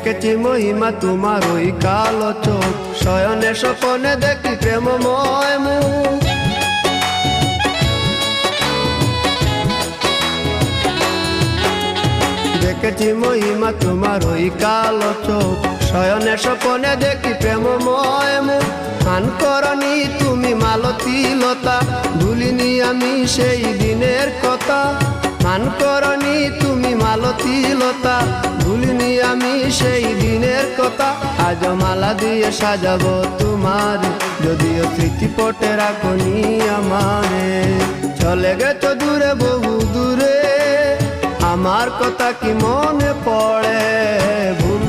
দেখেছি মহিমা তোমার ওই কালো চোখ, শয়নে স্বপনে দেখি প্রেমময় মুখ। দেখেছি মহিমা তোমার ওই কালো চোখ, শয়নে স্বপনে দেখি প্রেমময় মুখ। গান করনি তুমি মালতী লতা, ভুলিনি আমি সেই দিনের কথা। গান করনি তুমি মালতী লতা, ভুলিনি আমি সেই দিনের কথা। আজ মালা দিয়ে সাজাবো তোমার, যদিও স্মৃতিপটে রাখনি আমারে। চলে গেছো দূরে বহু দূরে, আমার কথা কি মনে পড়ে? ভুল